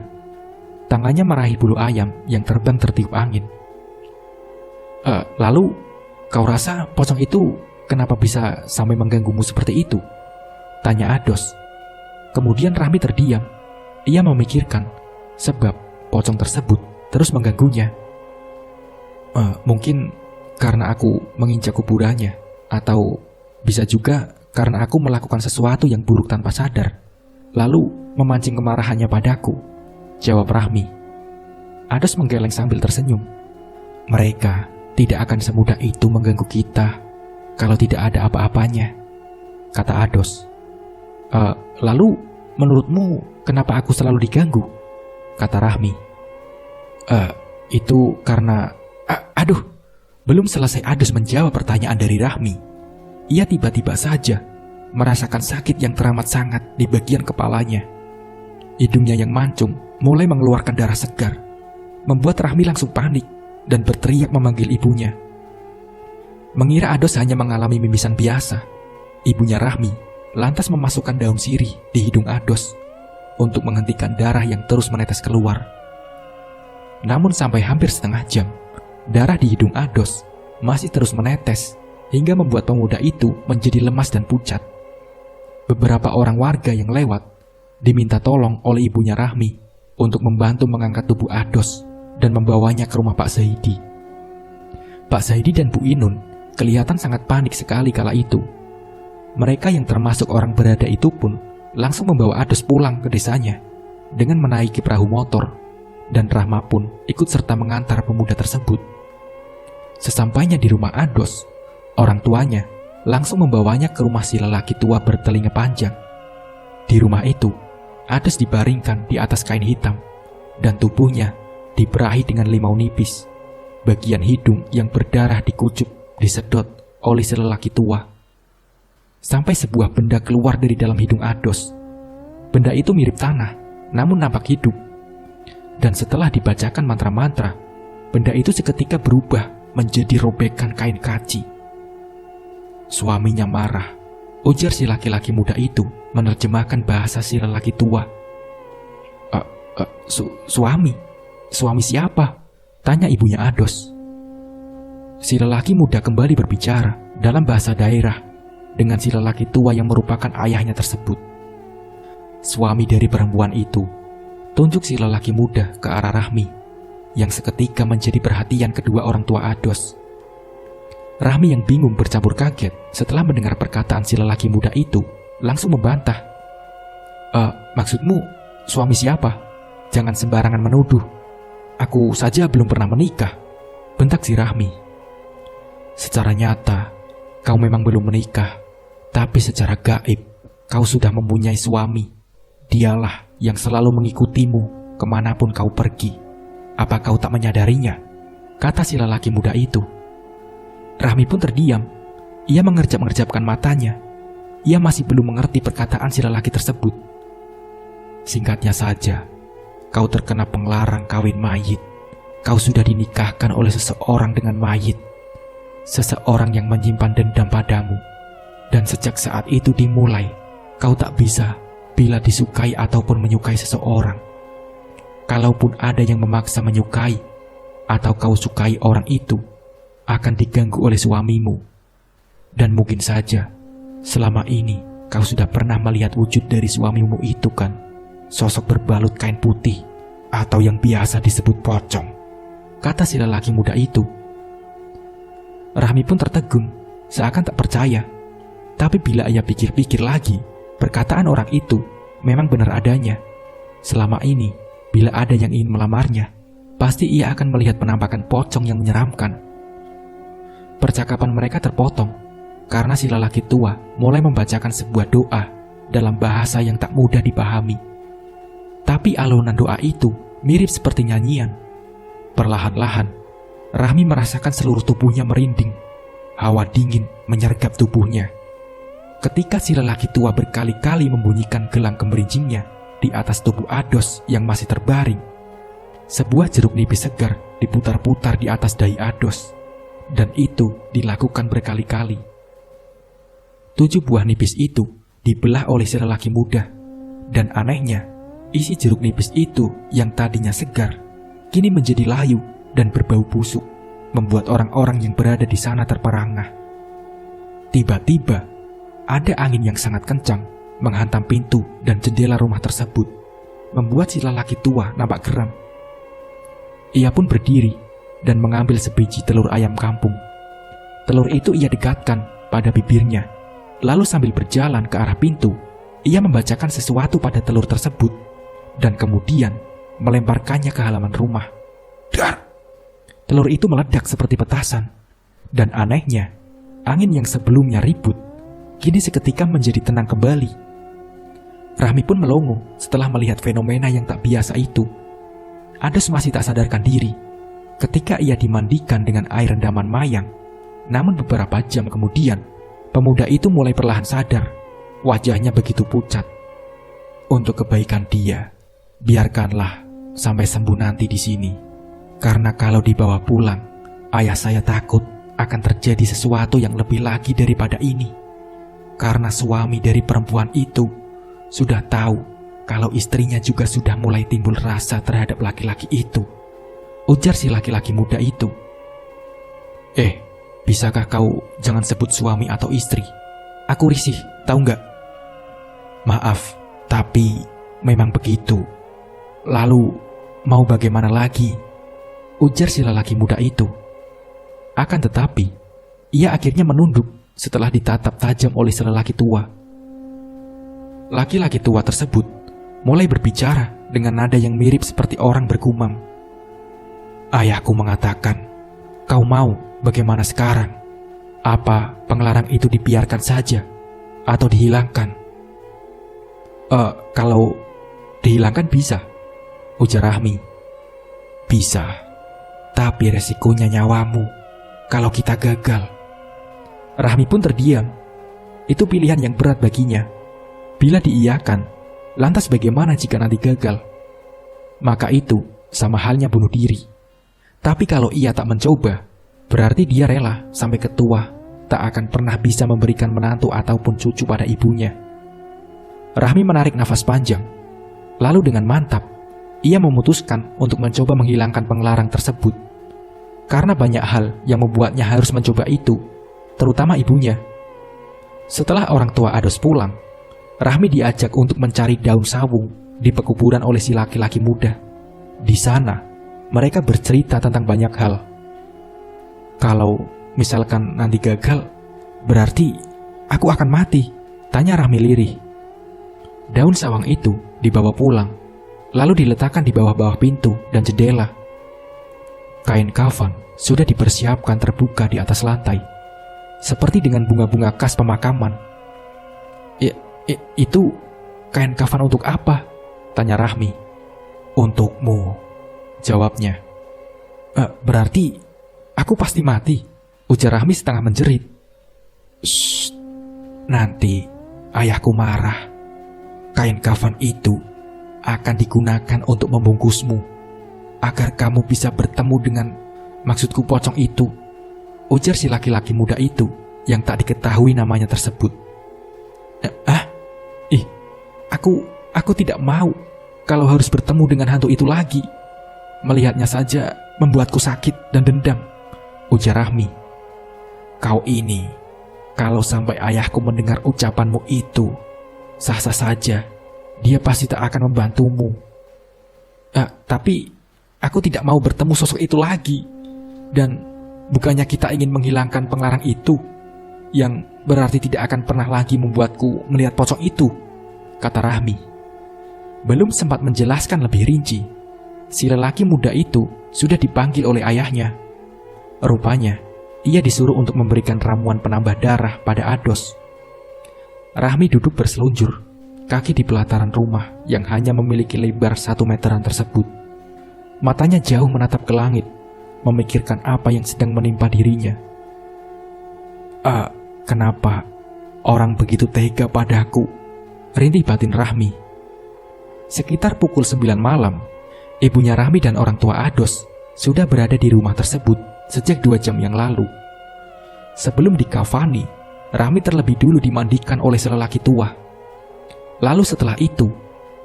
[SPEAKER 1] Tangannya meraih bulu ayam yang terbang tertiup angin. Lalu, kau rasa pocong itu kenapa bisa sampai mengganggumu seperti itu? Tanya Ados. Kemudian Rahmi terdiam. Ia memikirkan sebab pocong tersebut terus mengganggunya. Mungkin karena aku menginjak kuburannya, atau bisa juga karena aku melakukan sesuatu yang buruk tanpa sadar, lalu memancing kemarahannya padaku, jawab Rahmi. Ados menggeleng sambil tersenyum. Mereka tidak akan semudah itu mengganggu kita kalau tidak ada apa-apanya, kata Ados. Lalu menurutmu kenapa aku selalu diganggu? Kata Rahmi. Itu karena... Belum selesai Ados menjawab pertanyaan dari Rahmi, ia tiba-tiba saja merasakan sakit yang teramat sangat di bagian kepalanya. Hidungnya yang mancung mulai mengeluarkan darah segar, membuat Rahmi langsung panik dan berteriak memanggil ibunya. Mengira Ados hanya mengalami mimisan biasa, ibunya Rahmi lantas memasukkan daun sirih di hidung Ados untuk menghentikan darah yang terus menetes keluar. Namun sampai hampir setengah jam, darah di hidung Ados masih terus menetes hingga membuat pemuda itu menjadi lemas dan pucat. Beberapa orang warga yang lewat diminta tolong oleh ibunya Rahmi untuk membantu mengangkat tubuh Ados dan membawanya ke rumah Pak Zaidi. Pak Zaidi dan Bu Inun kelihatan sangat panik sekali kala itu. Mereka yang termasuk orang berada itu pun langsung membawa Ados pulang ke desanya dengan menaiki perahu motor, dan Rahma pun ikut serta mengantar pemuda tersebut. Sesampainya di rumah Ados, orang tuanya langsung membawanya ke rumah si lelaki tua bertelinga panjang. Di rumah itu, Ados dibaringkan di atas kain hitam dan tubuhnya diberahi dengan limau nipis. Bagian hidung yang berdarah dikucup disedot oleh si lelaki tua. Sampai sebuah benda keluar dari dalam hidung Ados. Benda itu mirip tanah, namun nampak hidup. Dan setelah dibacakan mantra-mantra, benda itu seketika berubah menjadi robekan kain kaci. Suaminya marah, ujar si laki-laki muda itu menerjemahkan bahasa si lelaki tua. Suami? Suami siapa? Tanya ibunya Ados. Si lelaki muda kembali berbicara dalam bahasa daerah dengan si lelaki tua yang merupakan ayahnya tersebut. Suami dari perempuan itu tunjuk si lelaki muda ke arah Rahmi, yang seketika menjadi perhatian kedua orang tua Ados. Rahmi yang bingung bercampur kaget setelah mendengar perkataan si lelaki muda itu langsung membantah. Maksudmu suami siapa? Jangan sembarangan menuduh. Aku saja belum pernah menikah, bentak si Rahmi. Secara nyata, kau memang belum menikah, tapi secara gaib, kau sudah mempunyai suami. Dialah yang selalu mengikutimu kemanapun kau pergi. Apa kau tak menyadarinya? kata si lelaki muda itu. Rahmi pun terdiam. Ia mengerjap-ngerjapkan matanya. Ia masih belum mengerti perkataan si lelaki tersebut. Singkatnya saja, kau terkena penglarang kawin mayit. Kau sudah dinikahkan oleh seseorang dengan mayit. Seseorang yang menyimpan dendam padamu. Dan sejak saat itu dimulai, kau tak bisa bila disukai ataupun menyukai seseorang. Kalaupun ada yang memaksa menyukai, atau kau sukai orang itu, akan diganggu oleh suamimu. Dan mungkin saja, selama ini kau sudah pernah melihat wujud dari suamimu itu kan? Sosok berbalut kain putih, atau yang biasa disebut pocong, kata si lelaki muda itu. Rahmi pun tertegun, seakan tak percaya. Tapi bila ia pikir-pikir lagi, perkataan orang itu memang benar adanya. Selama ini, bila ada yang ingin melamarnya, pasti ia akan melihat penampakan pocong yang menyeramkan. Percakapan mereka terpotong karena si lelaki tua mulai membacakan sebuah doa dalam bahasa yang tak mudah dipahami. Tapi alunan doa itu mirip seperti nyanyian. Perlahan-lahan, Rahmi merasakan seluruh tubuhnya merinding. Hawa dingin menyergap tubuhnya. Ketika si lelaki tua berkali-kali membunyikan gelang gemerincingnya di atas tubuh Ados yang masih terbaring, sebuah jeruk nipis segar diputar-putar di atas dahi Ados, dan itu dilakukan berkali-kali. 7 buah nipis itu dibelah oleh si lelaki muda, dan anehnya, isi jeruk nipis itu yang tadinya segar, kini menjadi layu dan berbau busuk, membuat orang-orang yang berada di sana terperangah. Tiba-tiba, ada angin yang sangat kencang menghantam pintu dan jendela rumah tersebut, membuat si lelaki tua nampak geram. Ia pun berdiri dan mengambil sebiji telur ayam kampung. Telur itu ia dekatkan pada bibirnya, lalu sambil berjalan ke arah pintu, ia membacakan sesuatu pada telur tersebut, dan kemudian melemparkannya ke halaman rumah. Dar! Telur itu meledak seperti petasan, dan anehnya, angin yang sebelumnya ribut, kini seketika menjadi tenang kembali. Rahmi pun melongo setelah melihat fenomena yang tak biasa itu. Ados masih tak sadarkan diri ketika ia dimandikan dengan air rendaman mayang. Namun beberapa jam kemudian, pemuda itu mulai perlahan sadar. Wajahnya begitu pucat. Untuk kebaikan dia, biarkanlah sampai sembuh nanti di sini. Karena kalau dibawa pulang, ayah saya takut akan terjadi sesuatu yang lebih lagi daripada ini. Karena suami dari perempuan itu sudah tahu kalau istrinya juga sudah mulai timbul rasa terhadap laki-laki itu, ujar si laki-laki muda itu. Bisakah kau jangan sebut suami atau istri? Aku risih, tahu nggak? Maaf, tapi memang begitu. Lalu, mau bagaimana lagi? Ujar si lelaki muda itu. Akan tetapi, ia akhirnya menunduk setelah ditatap tajam oleh si lelaki tua. Laki-laki tua tersebut mulai berbicara dengan nada yang mirip seperti orang bergumam. Ayahku mengatakan, kau mau bagaimana sekarang? Apa penglarang itu dibiarkan saja atau dihilangkan? Kalau dihilangkan bisa, ujar Rahmi. Bisa. Tapi resikonya nyawamu kalau kita gagal. Rahmi pun terdiam. Itu pilihan yang berat baginya. Bila diiyakan, lantas bagaimana jika nanti gagal? Maka itu sama halnya bunuh diri. Tapi kalau ia tak mencoba, berarti dia rela sampai ketua tak akan pernah bisa memberikan menantu ataupun cucu pada ibunya. Rahmi menarik nafas panjang. Lalu dengan mantap, ia memutuskan untuk mencoba menghilangkan penglarang tersebut. Karena banyak hal yang membuatnya harus mencoba itu, terutama ibunya. Setelah orang tua Ados pulang, Rahmi diajak untuk mencari daun sawung di pekuburan oleh si laki-laki muda. Di sana, mereka bercerita tentang banyak hal. Kalau misalkan nanti gagal, berarti aku akan mati, tanya Rahmi lirih. Daun sawang itu dibawa pulang, lalu diletakkan di bawah-bawah pintu dan jendela. Kain kafan sudah dipersiapkan terbuka di atas lantai, seperti dengan bunga-bunga khas pemakaman. Itu kain kafan untuk apa? Tanya Rahmi. Untukmu, jawabnya. Berarti Aku pasti mati, ujar Rahmi setengah menjerit. Shh, nanti ayahku marah. Kain kafan itu akan digunakan untuk membungkusmu, agar kamu bisa bertemu dengan maksudku pocong itu, ujar si laki-laki muda itu yang tak diketahui namanya tersebut. Aku tidak mau kalau harus bertemu dengan hantu itu lagi. Melihatnya saja membuatku sakit dan dendam, ujar Rahmi. Kau ini, kalau sampai ayahku mendengar ucapanmu itu, sah-sah saja, dia pasti tak akan membantumu. Tapi aku tidak mau bertemu sosok itu lagi. Dan bukannya kita ingin menghilangkan pengarang itu, yang berarti tidak akan pernah lagi membuatku melihat pocong itu, kata Rahmi. Belum sempat menjelaskan lebih rinci, si lelaki muda itu sudah dipanggil oleh ayahnya. Rupanya, ia disuruh untuk memberikan ramuan penambah darah pada Ados. Rahmi duduk berselunjur, kaki di pelataran rumah yang hanya memiliki lebar 1 meteran tersebut. Matanya jauh menatap ke langit, memikirkan apa yang sedang menimpa dirinya. Kenapa orang begitu tega padaku? Rintih batin Rahmi. Sekitar pukul 9 malam, ibunya Rahmi dan orang tua Ados sudah berada di rumah tersebut sejak 2 jam yang lalu. Sebelum dikafani, Rahmi terlebih dulu dimandikan oleh lelaki tua. Lalu setelah itu,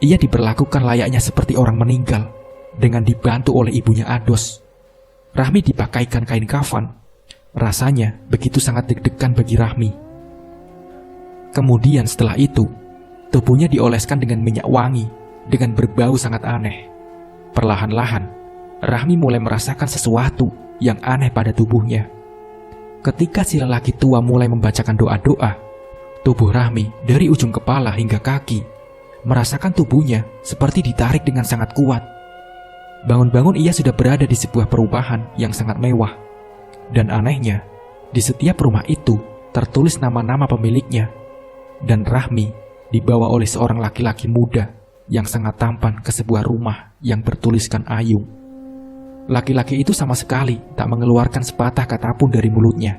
[SPEAKER 1] ia diperlakukan layaknya seperti orang meninggal dengan dibantu oleh ibunya Ados. Rahmi dipakaikan kain kafan. Rasanya begitu sangat deg-degan bagi Rahmi. Kemudian setelah itu, tubuhnya dioleskan dengan minyak wangi dengan berbau sangat aneh. Perlahan-lahan, Rahmi mulai merasakan sesuatu yang aneh pada tubuhnya. Ketika si lelaki tua mulai membacakan doa-doa, tubuh Rahmi dari ujung kepala hingga kaki merasakan tubuhnya seperti ditarik dengan sangat kuat. Bangun-bangun ia sudah berada di sebuah perumahan yang sangat mewah. Dan anehnya, di setiap rumah itu tertulis nama-nama pemiliknya. Dan Rahmi dibawa oleh seorang laki-laki muda yang sangat tampan ke sebuah rumah yang bertuliskan Ayung. Laki-laki itu sama sekali tak mengeluarkan sepatah kata pun dari mulutnya.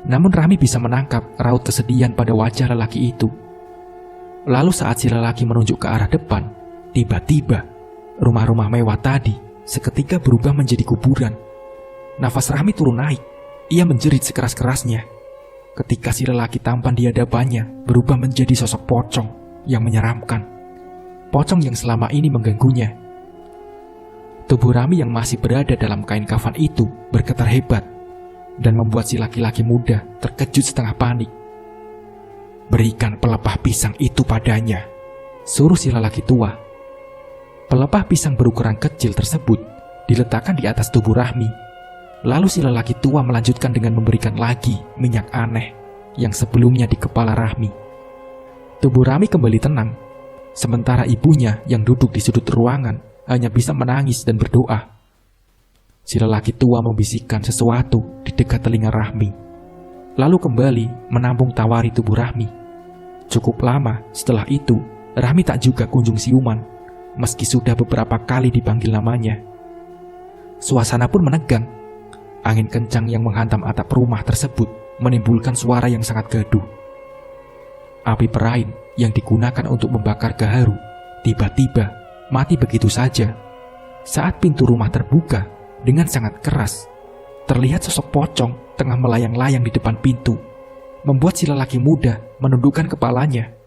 [SPEAKER 1] Namun Rahmi bisa menangkap raut kesedihan pada wajah lelaki itu. Lalu saat si lelaki menunjuk ke arah depan, tiba-tiba rumah-rumah mewah tadi seketika berubah menjadi kuburan. Nafas Rahmi turun naik. Ia menjerit sekeras-kerasnya ketika si lelaki tampan di hadapannya berubah menjadi sosok pocong yang menyeramkan. Pocong yang selama ini mengganggunya. Tubuh Rahmi yang masih berada dalam kain kafan itu bergetar hebat dan membuat si laki-laki muda terkejut setengah panik. Berikan pelepah pisang itu padanya, suruh si lelaki tua. Pelepah pisang berukuran kecil tersebut diletakkan di atas tubuh Rahmi. Lalu si lelaki tua melanjutkan dengan memberikan lagi minyak aneh yang sebelumnya di kepala Rahmi. Tubuh Rahmi kembali tenang, sementara ibunya yang duduk di sudut ruangan hanya bisa menangis dan berdoa. Si lelaki tua membisikkan sesuatu di dekat telinga Rahmi, lalu kembali menampung tawari tubuh Rahmi. Cukup lama setelah itu, Rahmi tak juga kunjung siuman, meski sudah beberapa kali dipanggil namanya. Suasana pun menegang. Angin kencang yang menghantam atap rumah tersebut menimbulkan suara yang sangat gaduh. Api perain yang digunakan untuk membakar gaharu tiba-tiba mati begitu saja. Saat pintu rumah terbuka dengan sangat keras, terlihat sosok pocong tengah melayang-layang di depan pintu, membuat si lelaki muda menundukkan kepalanya.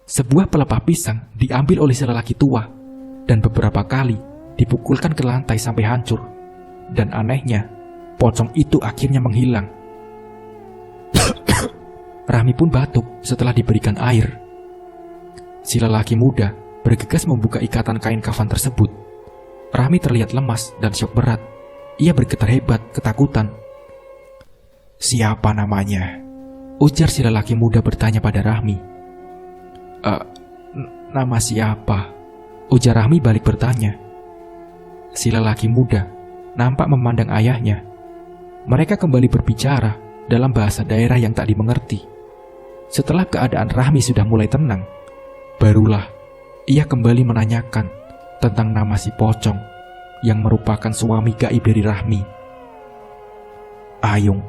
[SPEAKER 1] Sebuah pelepah pisang diambil oleh si lelaki tua dan beberapa kali dipukulkan ke lantai sampai hancur. Dan anehnya, pocong itu akhirnya menghilang. Rahmi pun batuk setelah diberikan air. Si lelaki muda bergegas membuka ikatan kain kafan tersebut. Rahmi terlihat lemas dan syok berat. Ia bergetar hebat, ketakutan. Siapa namanya? Ujar si lelaki muda bertanya pada Rahmi. Nama siapa? Ujar Rahmi balik bertanya. Si lelaki muda nampak memandang ayahnya. Mereka kembali berbicara dalam bahasa daerah yang tak dimengerti. Setelah keadaan Rahmi sudah mulai tenang, barulah ia kembali menanyakan tentang nama si pocong yang merupakan suami gaib dari Rahmi. Ayung,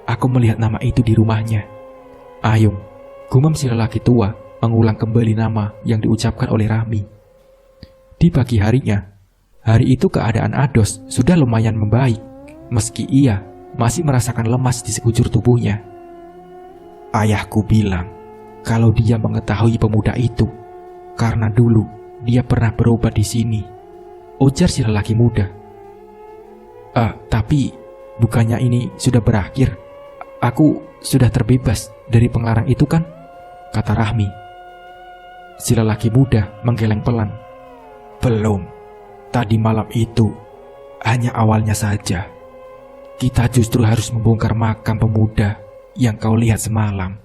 [SPEAKER 1] aku melihat nama itu di rumahnya. Ayung, gumam si lelaki tua mengulang kembali nama yang diucapkan oleh Rahmi. Di pagi harinya, hari itu keadaan Ados sudah lumayan membaik, meski ia masih merasakan lemas di sekujur tubuhnya. Ayahku bilang kalau dia mengetahui pemuda itu karena dulu dia pernah berobat di sini, ujar si lelaki muda. Tapi bukannya ini sudah berakhir? Aku sudah terbebas dari penglarang itu kan? Kata Rahmi. Si lelaki muda menggeleng pelan. Belum. Tadi malam itu hanya awalnya saja. Kita justru harus membongkar makam pemuda yang kau lihat semalam,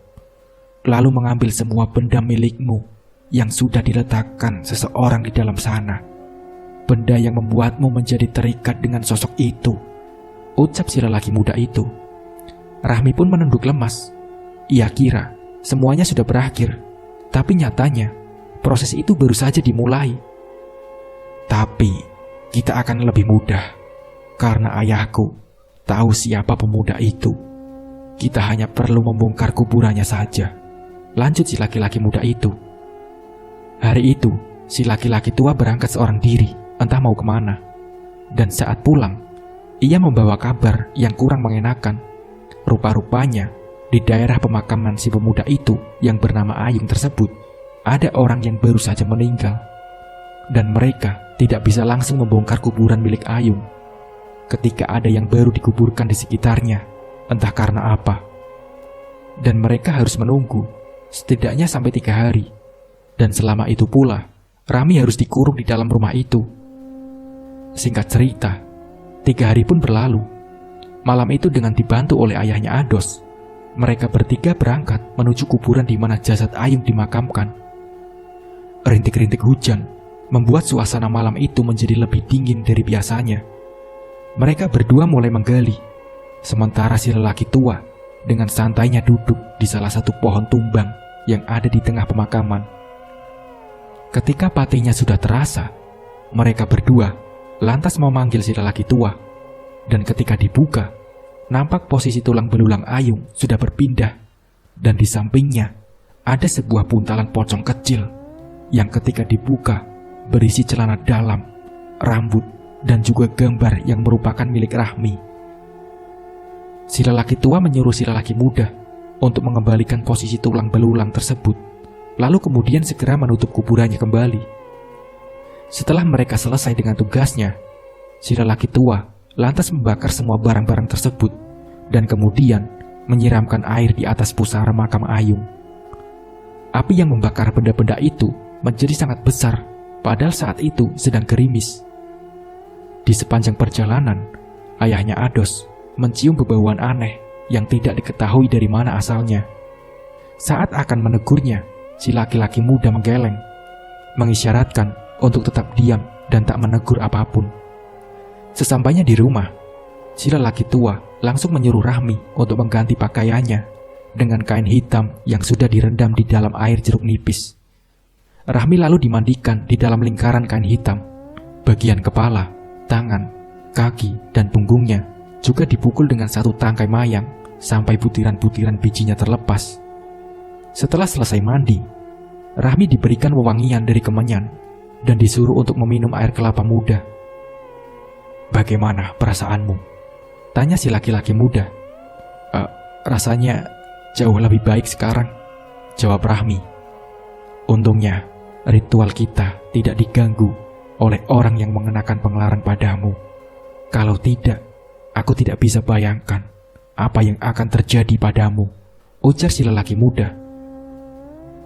[SPEAKER 1] lalu mengambil semua benda milikmu yang sudah diletakkan seseorang di dalam sana. Benda yang membuatmu menjadi terikat dengan sosok itu, ucap si lelaki muda itu. Rahmi pun menunduk lemas. Ia kira semuanya sudah berakhir, tapi nyatanya proses itu baru saja dimulai. Tapi kita akan lebih mudah karena ayahku tahu siapa pemuda itu. Kita hanya perlu membongkar kuburannya saja, lanjut si laki-laki muda itu. Hari itu, si laki-laki tua berangkat seorang diri, entah mau kemana. Dan saat pulang, ia membawa kabar yang kurang mengenakan. Rupa-rupanya, di daerah pemakaman si pemuda itu yang bernama Ayung tersebut, ada orang yang baru saja meninggal. Dan mereka tidak bisa langsung membongkar kuburan milik Ayung ketika ada yang baru dikuburkan di sekitarnya, entah karena apa. Dan mereka harus menunggu setidaknya sampai 3 hari. Dan selama itu pula, Rahmi harus dikurung di dalam rumah itu. Singkat cerita, 3 hari pun berlalu. Malam itu dengan dibantu oleh ayahnya Ados, mereka bertiga berangkat menuju kuburan di mana jasad Ayung dimakamkan. Rintik-rintik hujan membuat suasana malam itu menjadi lebih dingin dari biasanya. Mereka berdua mulai menggali, sementara si lelaki tua dengan santainya duduk di salah satu pohon tumbang yang ada di tengah pemakaman. Ketika patinya sudah terasa, mereka berdua lantas memanggil si lelaki tua. Dan ketika dibuka, nampak posisi tulang belulang Ayung sudah berpindah. Dan di sampingnya ada sebuah buntalan pocong kecil yang ketika dibuka berisi celana dalam, rambut, dan juga gambar yang merupakan milik Rahmi. Si lelaki tua menyuruh si lelaki muda untuk mengembalikan posisi tulang belulang tersebut, lalu kemudian segera menutup kuburannya kembali. Setelah mereka selesai dengan tugasnya, si lelaki tua lantas membakar semua barang-barang tersebut dan kemudian menyiramkan air di atas pusara makam Ayung. Api yang membakar benda-benda itu menjadi sangat besar, padahal saat itu sedang gerimis. Di sepanjang perjalanan, ayahnya Ados mencium bebauan aneh yang tidak diketahui dari mana asalnya. Saat akan menegurnya, si laki-laki muda menggeleng, mengisyaratkan untuk tetap diam dan tak menegur apapun. Sesampainya di rumah, si lelaki tua langsung menyuruh Rahmi untuk mengganti pakaiannya dengan kain hitam yang sudah direndam di dalam air jeruk nipis. Rahmi lalu dimandikan di dalam lingkaran kain hitam. Bagian kepala, tangan, kaki, dan punggungnya juga dipukul dengan satu tangkai mayang sampai butiran-butiran bijinya terlepas. Setelah selesai mandi, Rahmi diberikan wewangian dari kemenyan dan disuruh untuk meminum air kelapa muda. Bagaimana perasaanmu? Tanya si laki-laki muda. Rasanya jauh lebih baik sekarang, jawab Rahmi. Untungnya ritual kita tidak diganggu oleh orang yang mengenakan penglarang padamu. Kalau tidak, aku tidak bisa bayangkan apa yang akan terjadi padamu, ujar si lelaki muda.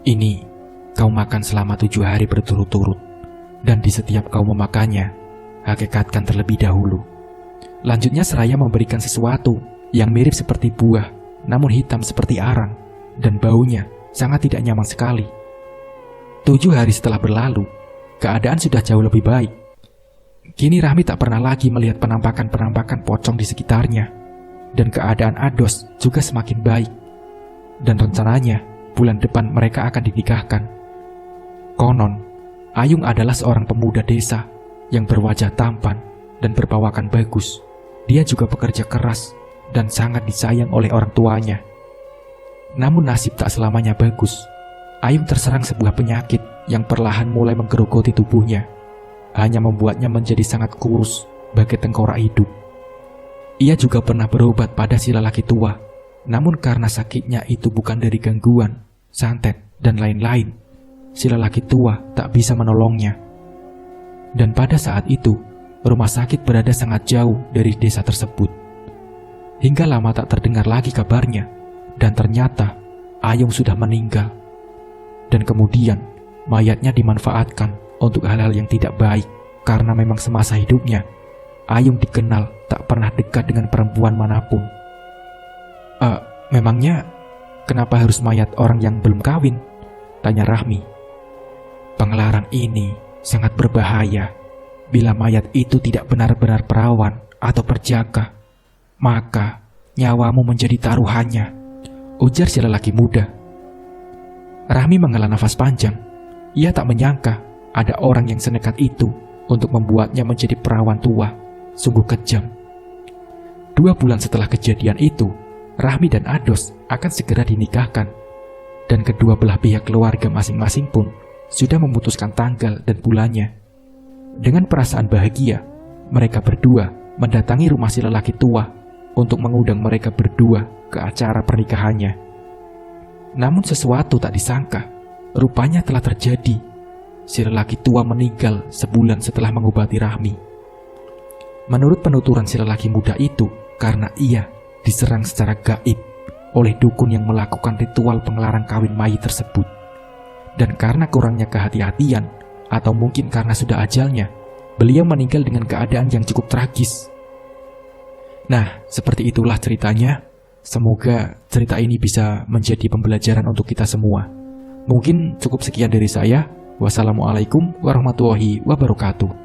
[SPEAKER 1] Ini kau makan selama 7 hari berturut-turut, dan di setiap kau memakannya, hakikatkan terlebih dahulu. Lanjutnya seraya memberikan sesuatu yang mirip seperti buah, namun hitam seperti arang, dan baunya sangat tidak nyaman sekali. 7 hari setelah berlalu, keadaan sudah jauh lebih baik. Kini Rahmi tak pernah lagi melihat penampakan-penampakan pocong di sekitarnya, dan keadaan Ados juga semakin baik. Dan rencananya, bulan depan mereka akan dinikahkan. Konon, Ayung adalah seorang pemuda desa yang berwajah tampan dan berpawakan bagus. Dia juga pekerja keras dan sangat disayang oleh orang tuanya. Namun nasib tak selamanya bagus. Ayung terserang sebuah penyakit yang perlahan mulai menggerogoti tubuhnya, hanya membuatnya menjadi sangat kurus bagai tengkorak hidup. Ia juga pernah berobat pada si lelaki tua, namun karena sakitnya itu bukan dari gangguan, santet, dan lain-lain, si lelaki tua tak bisa menolongnya. Dan pada saat itu, rumah sakit berada sangat jauh dari desa tersebut. Hingga lama tak terdengar lagi kabarnya, dan ternyata Ayung sudah meninggal. Dan kemudian, mayatnya dimanfaatkan untuk hal-hal yang tidak baik, karena memang semasa hidupnya, Ayung dikenal tak pernah dekat dengan perempuan manapun. Memangnya kenapa harus mayat orang yang belum kawin? Tanya Rahmi. Pengelarang ini sangat berbahaya. Bila mayat itu tidak benar-benar perawan atau perjaka, maka nyawamu menjadi taruhannya, ujar si lelaki muda. Rahmi menghela nafas panjang. Ia tak menyangka ada orang yang senekat itu untuk membuatnya menjadi perawan tua. Sungguh kejam. 2 bulan setelah kejadian itu, Rahmi dan Ados akan segera dinikahkan, dan kedua belah pihak keluarga masing-masing pun sudah memutuskan tanggal dan bulannya. Dengan perasaan bahagia, mereka berdua mendatangi rumah si lelaki tua untuk mengundang mereka berdua ke acara pernikahannya. Namun sesuatu tak disangka, rupanya telah terjadi. Si lelaki tua meninggal sebulan setelah mengobati Rahmi. Menurut penuturan si lelaki muda itu, karena ia diserang secara gaib oleh dukun yang melakukan ritual penglarang kawin mayit tersebut. Dan karena kurangnya kehati-hatian, atau mungkin karena sudah ajalnya, beliau meninggal dengan keadaan yang cukup tragis. Nah, seperti itulah ceritanya. Semoga cerita ini bisa menjadi pembelajaran untuk kita semua. Mungkin cukup sekian dari saya. Wassalamualaikum warahmatullahi wabarakatuh.